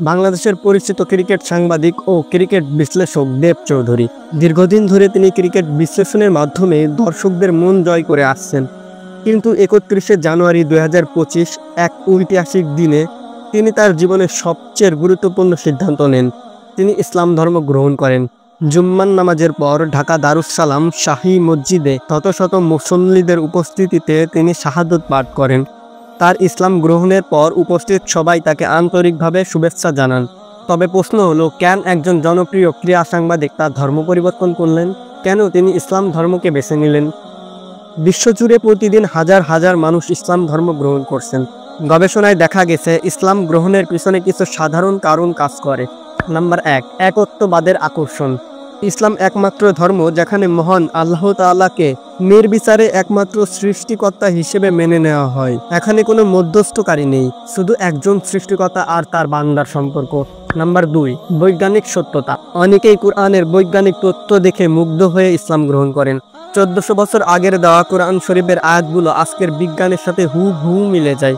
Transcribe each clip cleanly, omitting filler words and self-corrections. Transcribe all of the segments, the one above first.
বাংলাদেশের পরিচিত ক্রিকেট সাংবাদিক ও ক্রিকেট বিশ্লেষক দেব চৌধুরী। দীর্ঘদিন ধরে তিনি ক্রিকেট বিশ্লেষণের মাধ্যমে দর্শকদের মন জয় করে আসছেন। কিন্তু 31শে জানুয়ারি 2025 এক ঐতিহাসিক দিনে তিনি তার জীবনের সবচেয়ে গুরুত্বপূর্ণ সিদ্ধান্ত নেন। তিনি ইসলাম ধর্ম গ্রহণ করেন। জুম্মার নামাজের পর ঢাকা দারুস সালাম শাহী মসজিদে শত শত মুসল্লিদের উপস্থিতিতে তিনি শাহাদত পাঠ করেন। তার ইসলাম গ্রহণের পর উপস্থিত সবাই তাকে আন্তরিকভাবে শুভেচ্ছা জানান। তবে প্রশ্ন হলো, কেন একজন জনপ্রিয় ক্রীড়া সাংবাদিক তার ধর্ম পরিবর্তন করলেন? কেন তিনি ইসলাম ধর্মকে বেছে নিলেন? বিশ্বজুড়ে প্রতিদিন হাজার হাজার মানুষ ইসলাম ধর্ম গ্রহণ করছেন। গবেষণায় দেখা গেছে ইসলাম গ্রহণের পিছনে কিছু সাধারণ কারণ কাজ করে। নাম্বার 1, একত্ববাদের আকর্ষণ। ইসলাম একমাত্র ধর্ম যেখানে মহান আল্লাহ তাআলাকে নির্বিচারে একমাত্র সৃষ্টিকর্তা হিসেবে মেনে নেওয়া হয়। এখানে কোনো মধ্যস্থকারী নেই, শুধু একজন সৃষ্টিকর্তা আর তার বান্দার সম্পর্ক। নাম্বার 2, বৈজ্ঞানিক সত্যতা। অনেকেই কোরআনের বৈজ্ঞানিক তথ্য দেখে মুগ্ধ হয়ে ইসলাম গ্রহণ করেন। 1400 বছর আগের দেওয়া কোরআন শরীফের আয়াতগুলো আজকের বিজ্ঞানের সাথে হুবহু মিলে যায়।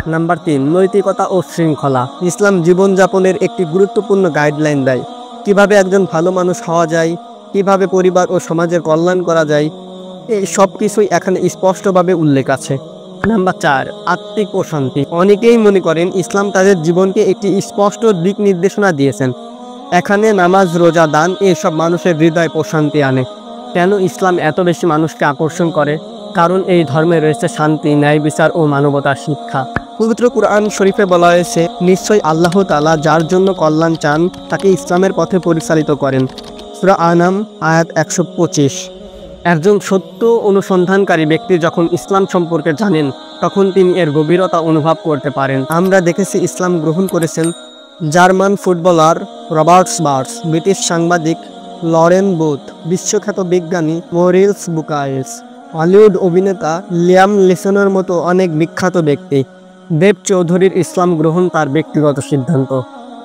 নাম্বার 3, নৈতিকতা ও শৃঙ্খলা। ইসলাম জীবনযাপনের একটি গুরুত্বপূর্ণ গাইডলাইন দেয়। কিভাবে একজন ভালো মানুষ হওয়া যায়, কিভাবে পরিবার ও সমাজের কল্যাণ করা যায়, এই সব কিছুই এখানে স্পষ্টভাবে উল্লেখ আছে। নাম্বার 4, আত্মিক প্রশান্তি। অনেকেই মনে করেন ইসলাম তাদের জীবনকে একটি স্পষ্ট দিক নির্দেশনা দিয়েছেন। এখানে নামাজ, রোজা, দান এসব মানুষের হৃদয় প্রশান্তি আনে। কেন ইসলাম এত বেশি মানুষকে আকর্ষণ করে? কারণ এই ধর্মে রয়েছে শান্তি, ন্যায় বিচার ও মানবতার শিক্ষা। পবিত্র কুরআন শরীফে বলা হয়েছে, নিশ্চয়ই আল্লাহ তাআলা যার জন্য কল্যাণ চান তাকে ইসলামের পথে পরিচালিত করেন। সূরা আনাম আয়াত 125। একজন সত্য অনুসন্ধানকারী ব্যক্তি যখন ইসলাম সম্পর্কে জানেন তখন তিনি এর গভীরতা অনুভব করতে পারেন। আমরা দেখেছি ইসলাম গ্রহণ করেছেন জার্মান ফুটবলার রবার্ট বার্স, ব্রিটিশ সাংবাদিক লরেন বুথ, বিশ্বখ্যাত বিজ্ঞানী মরিস বুকায়েস, হলিউড অভিনেতা লিয়াম লিসনের মতো অনেক বিখ্যাত ব্যক্তি। দেব চৌধুরীর ইসলাম গ্রহণ তার ব্যক্তিগত সিদ্ধান্ত।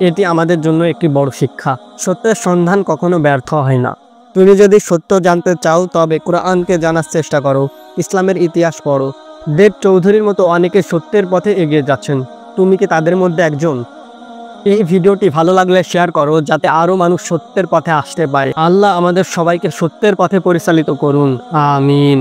এটি আমাদের জন্য একটি বড় শিক্ষা। সত্যের সন্ধান কখনো ব্যর্থ হয় না। তুমি যদি সত্য জানতে চাও তবে কোরআনকে জানার চেষ্টা করো, ইসলামের ইতিহাস পড়ো। দেব চৌধুরীর মতো অনেকে সত্যের পথে এগিয়ে যাচ্ছেন। তুমি কি তাদের মধ্যে একজন? এই ভিডিওটি ভালো লাগলে শেয়ার করো যাতে আরও মানুষ সত্যের পথে আসতে পারে। আল্লাহ আমাদের সবাইকে সত্যের পথে পরিচালিত করুন। আমিন।